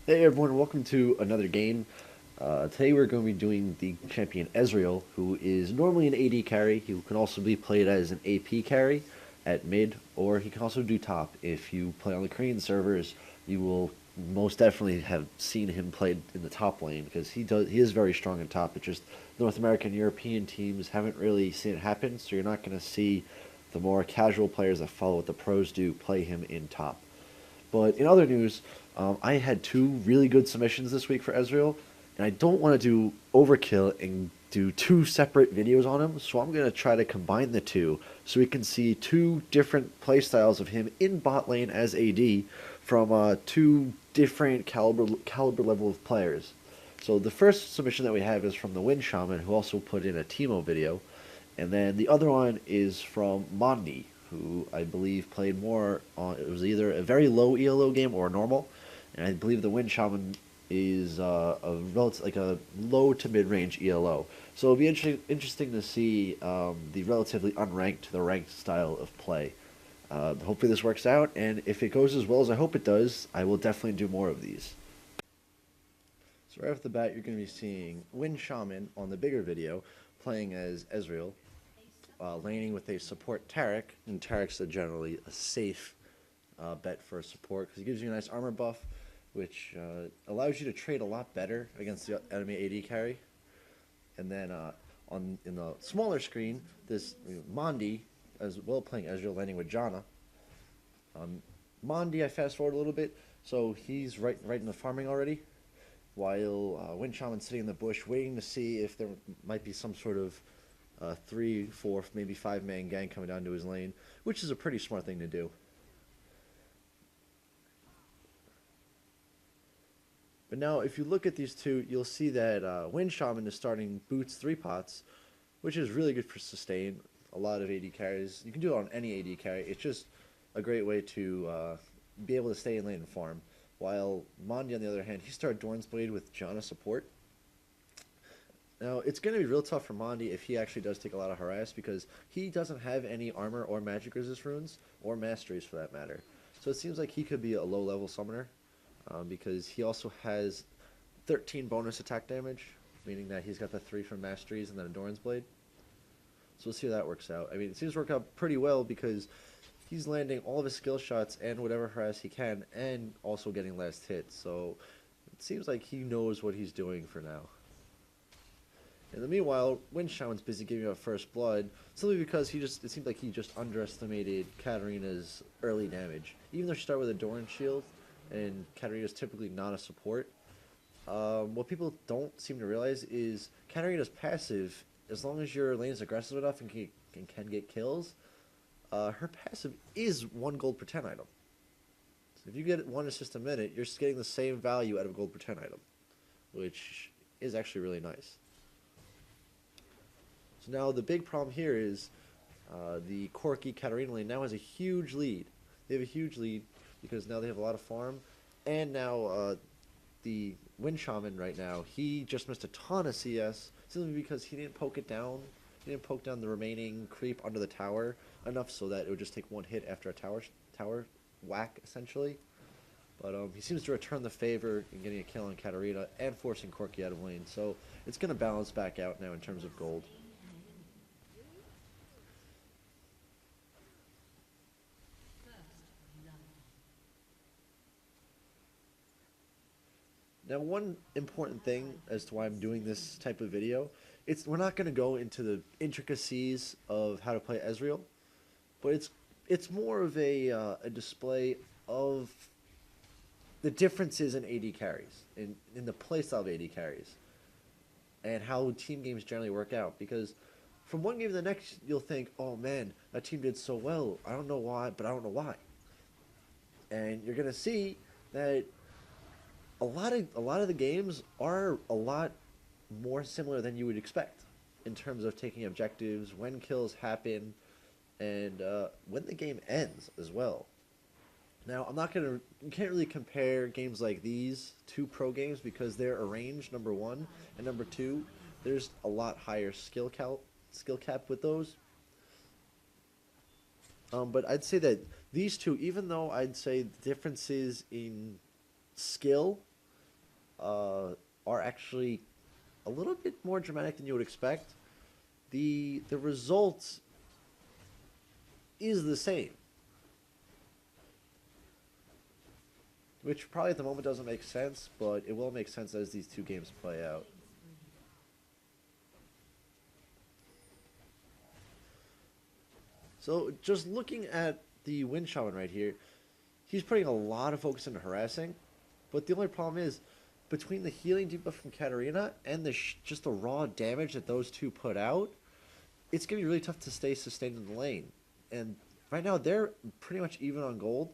Hey everyone, welcome to another game. Today we're going to be doing the champion Ezreal, who is normally an AD carry. He can also be played as an AP carry at mid, or he can also do top. If you play on the Korean servers, you will most definitely have seen him played in the top lane because he is very strong in top. It's just North American, European teams haven't really seen it happen, so you're not going to see the more casual players that follow what the pros do play him in top. But in other news, I had two really good submissions this week for Ezreal, and I don't want to do overkill and do two separate videos on him, so I'm going to try to combine the two so we can see two different playstyles of him in bot lane as AD from two different caliber level of players. So the first submission that we have is from the Wind Shaman, who also put in a Teemo video, and then the other one is from Mondi, who I believe played more on. It was either a very low ELO game or a normal, and I believe the Wind Shaman is like a low to mid range ELO. So it'll be interesting to see the relatively unranked to the ranked style of play. Hopefully this works out, and if it goes as well as I hope it does, I will definitely do more of these. So right off the bat, you're going to be seeing Wind Shaman on the bigger video playing as Ezreal, laning with a support Taric, and Taric's generally a safe bet for support because he gives you a nice armor buff, which allows you to trade a lot better against the enemy AD carry. And then in the smaller screen, this Mondi as well playing Ezreal, landing with Janna. Mondi, I fast forward a little bit, so he's right in the farming already, while Wind Shaman's sitting in the bush waiting to see if there might be some sort of 3, 4, maybe 5-man gang coming down to his lane, which is a pretty smart thing to do. But now, if you look at these two, you'll see that Wind Shaman is starting Boots 3 pots, which is really good for sustain. A lot of AD carries. You can do it on any AD carry. It's just a great way to be able to stay in lane and farm. While Mondi, on the other hand, he started Dorn's Blade with Janna support. Now, it's going to be real tough for Mondi if he actually does take a lot of harass because he doesn't have any armor or magic resist runes, or masteries for that matter. So it seems like he could be a low-level summoner because he also has 13 bonus attack damage, meaning that he's got the 3 from masteries and then a Doran's Blade. So we'll see how that works out. I mean, it seems to work out pretty well because he's landing all of his skill shots and whatever harass he can and also getting last hit. So it seems like he knows what he's doing for now. In the meanwhile, Wind Shaman's busy giving up first blood, simply because it seemed like he just underestimated Katarina's early damage. Even though she started with a Doran shield, and Katarina's typically not a support, what people don't seem to realize is Katarina's passive, as long as your lane is aggressive enough and can get kills, her passive is 1 gold per 10 item. So if you get 1 assist a minute, you're just getting the same value out of a gold per 10 item, which is actually really nice. So now the big problem here is the Corki Katarina lane now has a huge lead. They have a huge lead because now they have a lot of farm, and now the Wind Shaman right now, he just missed a ton of CS simply because he didn't poke it down. He didn't poke down the remaining creep under the tower enough so that it would just take 1 hit after a tower whack, essentially. But he seems to return the favor in getting a kill on Katarina and forcing Corki out of lane. So it's going to balance back out now in terms of gold. Now, one important thing as to why I'm doing this type of video, we're not going to go into the intricacies of how to play Ezreal, but it's more of a display of the differences in AD carries, in the playstyle of AD carries, and how team games generally work out. Because from one game to the next, you'll think, oh man, that team did so well. I don't know why, but I don't know why. And you're going to see that a lot of the games are a lot more similar than you would expect in terms of taking objectives, when kills happen, and when the game ends as well. Now, you can't really compare games like these to pro games because they're arranged, number one, and number two, there's a lot higher skill cap with those. But I'd say that these two, even though I'd say the differences in skill are actually a little bit more dramatic than you would expect. The result is the same, which probably at the moment doesn't make sense, but it will make sense as these two games play out. So just looking at the Wind Shaman right here, he's putting a lot of focus into harassing, but the only problem is between the healing debuff from Katarina and the just the raw damage that those two put out, it's going to be really tough to stay sustained in the lane. And right now they're pretty much even on gold,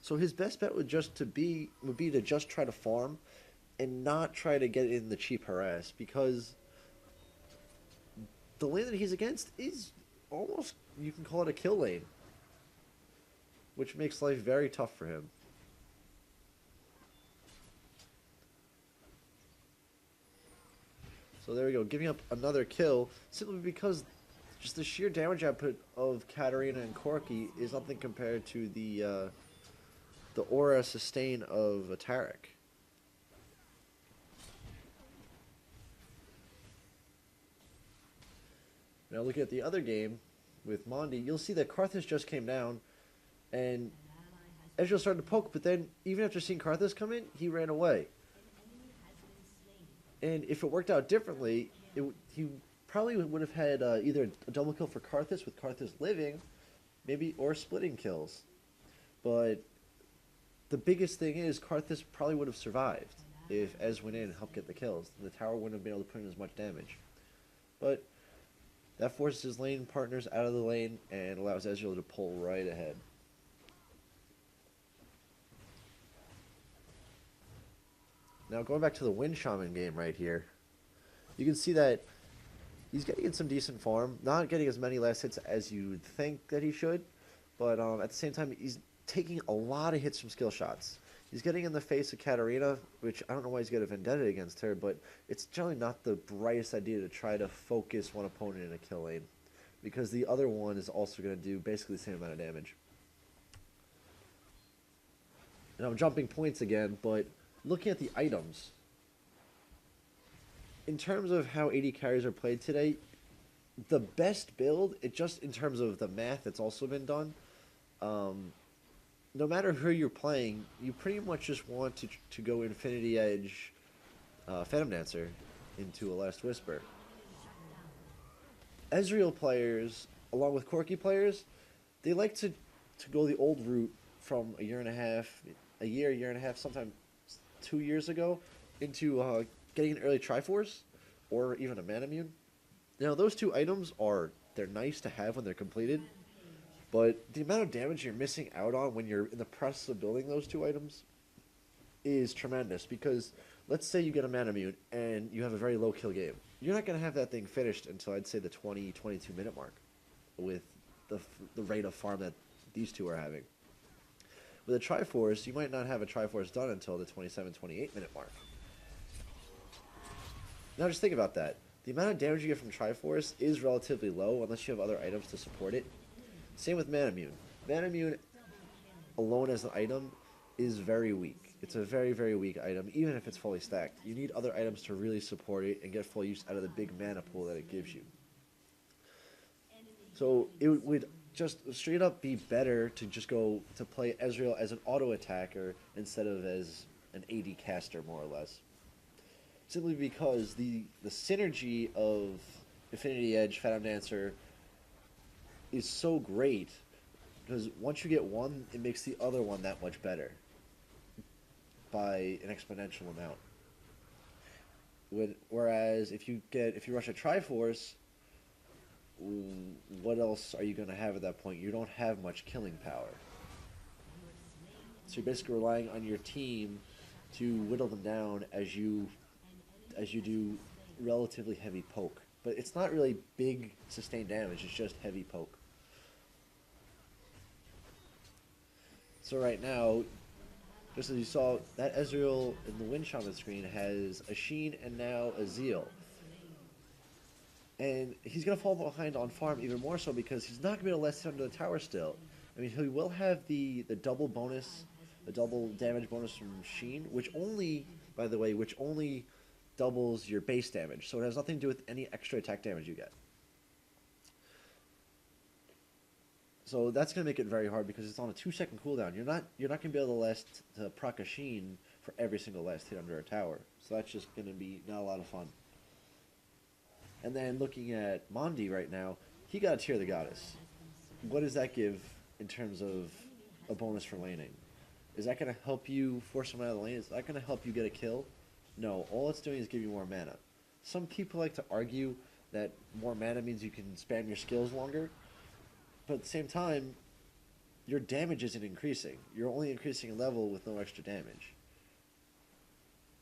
so his best bet would be to just try to farm and not try to get in the cheap harass, because the lane that he's against is almost, you can call it a kill lane, which makes life very tough for him. So there we go, giving up another kill simply because just the sheer damage output of Katarina and Corki is nothing compared to the aura sustain of a Taric. Now looking at the other game with Mondi, you'll see that Karthus just came down, and Ezreal started to poke, but then even after seeing Karthus come in, he ran away. And if it worked out differently, he probably would have had either a double kill for Karthus with Karthus living, maybe, or splitting kills. But the biggest thing is Karthus probably would have survived if Ez went in and helped get the kills. The tower wouldn't have been able to put in as much damage. But that forces his lane partners out of the lane and allows Ezreal to pull right ahead. Now going back to the Wind Shaman game right here, you can see that he's getting in some decent farm, not getting as many last hits as you'd think that he should, but at the same time he's taking a lot of hits from skill shots. He's getting in the face of Katarina, which I don't know why he's got a vendetta against her, but it's generally not the brightest idea to try to focus one opponent in a kill lane, because the other one is also going to do basically the same amount of damage. And I'm jumping points again, but looking at the items, in terms of how AD carries are played today, the best build, it just in terms of the math that's also been done, no matter who you're playing, you pretty much just want to go Infinity Edge Phantom Dancer into a Last Whisper. Ezreal players, along with Corki players, they like to go the old route from a year and a half, sometimes 2 years ago, into getting an early Triforce, or even a Manamune. Now those two items they're nice to have when they're completed, but the amount of damage you're missing out on when you're in the process of building those two items is tremendous, because let's say you get a Manamune and you have a very low kill game. You're not going to have that thing finished until I'd say the 20-22 minute mark with the rate of farm that these two are having. With a Triforce, you might not have a Triforce done until the 27-28 minute mark. Now just think about that. The amount of damage you get from Triforce is relatively low unless you have other items to support it. Same with Manamune. Manamune alone as an item is very weak. It's a very, very weak item, even if it's fully stacked. You need other items to really support it and get full use out of the big mana pool that it gives you. So it would just straight up be better to just go to play Ezreal as an auto attacker instead of as an AD caster, more or less. Simply because the synergy of Infinity Edge, Phantom Dancer is so great, because once you get one, it makes the other one that much better by an exponential amount. Whereas if you rush a Triforce, what else are you going to have at that point? You don't have much killing power. So you're basically relying on your team to whittle them down as you do relatively heavy poke. But it's not really big sustained damage, it's just heavy poke. So right now, just as you saw, that Ezreal in the Wind Shaman screen has a Sheen and now a Zeal. And he's going to fall behind on farm even more so because he's not going to be able to last hit under the tower still. I mean, he will have the double bonus, the double damage bonus from Sheen, which only, by the way, which only doubles your base damage, so it has nothing to do with any extra attack damage you get. So that's going to make it very hard because it's on a 2-second cooldown. You're not going to be able to proc a Sheen for every single last hit under a tower. So that's just going to be not a lot of fun. And then looking at Mondi right now, he got a Tear of the Goddess. What does that give in terms of a bonus for laning? Is that going to help you force someone out of the lane? Is that going to help you get a kill? No, all it's doing is give you more mana. Some people like to argue that more mana means you can spam your skills longer. But at the same time, your damage isn't increasing. You're only increasing a level with no extra damage.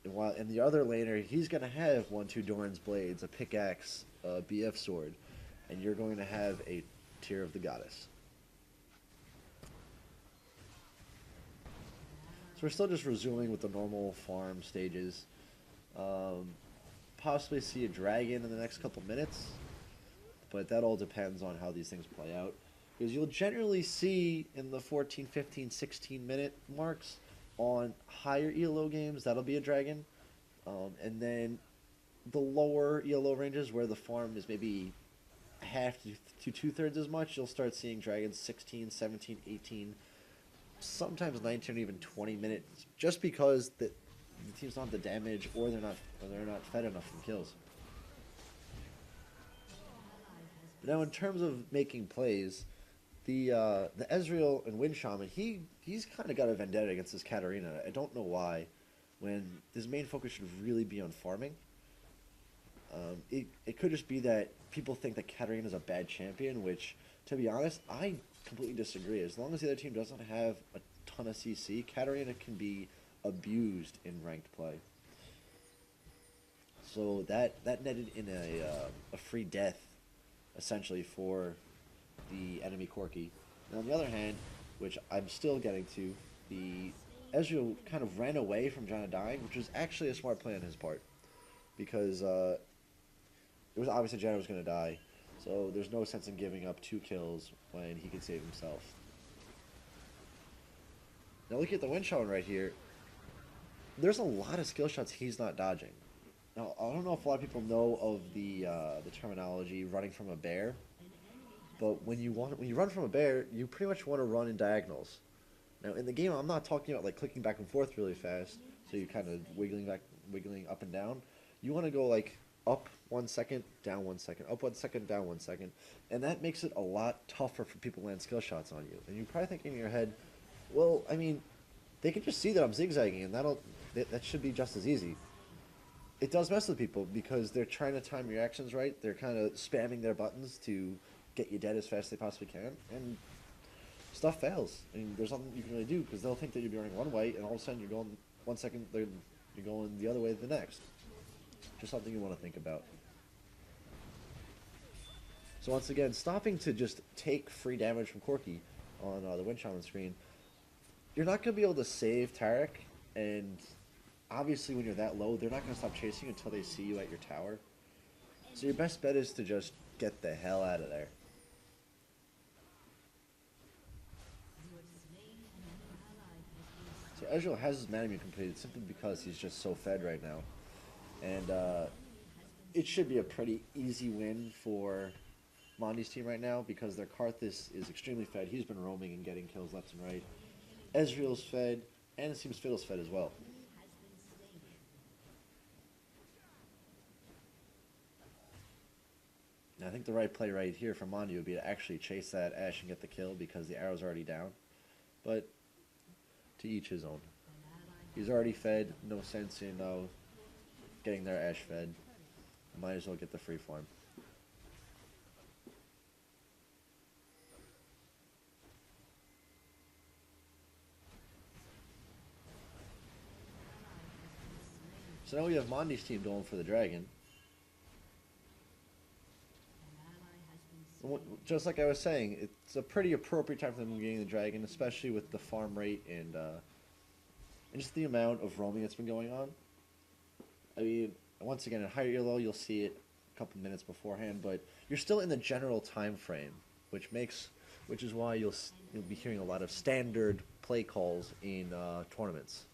And the other laner, he's going to have 1-2 Doran's Blades, a pickaxe, a BF sword, and you're going to have a Tear of the Goddess. So we're still just resuming with the normal farm stages. Possibly see a dragon in the next couple minutes, but that all depends on how these things play out. Because you'll generally see in the 14, 15, 16 minute marks on higher ELO games, that'll be a dragon. And then the lower ELO ranges where the farm is maybe half to 2/3 as much, you'll start seeing dragons 16, 17, 18, sometimes 19 or even 20 minutes, just because the team's not the damage or they're not fed enough from kills. But now in terms of making plays, the Ezreal and Wind Shaman, he's kind of got a vendetta against this Katarina. I don't know why, when his main focus should really be on farming. It could just be that people think that Katarina is a bad champion, which, to be honest, I completely disagree. As long as the other team doesn't have a ton of CC, Katarina can be abused in ranked play. So that netted in a free death, essentially, for the enemy Corki. And on the other hand, which I'm still getting to, the Ezreal kind of ran away from Janna dying, which was actually a smart play on his part. Because it was obvious that Janna was going to die, so there's no sense in giving up 2 kills when he can save himself. Now look at the Wind Shaman right here. There's a lot of skill shots he's not dodging. Now, I don't know if a lot of people know of the terminology running from a bear, but when you run from a bear, you pretty much want to run in diagonals. Now in the game, I'm not talking about like clicking back and forth really fast, so you're kind of wiggling up and down. You want to go like up 1 second, down 1 second, up 1 second, down 1 second, and that makes it a lot tougher for people to land skill shots on you. And you're probably thinking in your head, well, I mean, they can just see that I'm zigzagging, and that should be just as easy. It does mess with people because they're trying to time your actions right. They're kind of spamming their buttons to get you dead as fast as they possibly can, and stuff fails. I mean, there's nothing you can really do because they'll think that you'll be running one way, and all of a sudden you're going 1 second, you're going the other way the next. Just something you want to think about. So once again, stopping to just take free damage from Corki on the Wind Shaman screen, you're not going to be able to save Taric, and obviously when you're that low, they're not going to stop chasing you until they see you at your tower. So your best bet is to just get the hell out of there. So Ezreal has his mana mute completed simply because he's just so fed right now. And it should be a pretty easy win for Mondi's team right now because their Karthus is extremely fed. He's been roaming and getting kills left and right. Ezreal's fed, and it seems Fiddle's fed as well. Now, I think the right play right here for Mondi would be to actually chase that Ashe and get the kill because the arrow's already down. But to each his own. He's already fed, no sense in getting their Ashe fed. Might as well get the free farm. So now we have Mondi's team going for the dragon. Just like I was saying, it's a pretty appropriate time for them getting the dragon, especially with the farm rate and just the amount of roaming that's been going on. I mean, once again, at higher elo, you'll see it a couple minutes beforehand, but you're still in the general time frame, which is why you'll be hearing a lot of standard play calls in tournaments.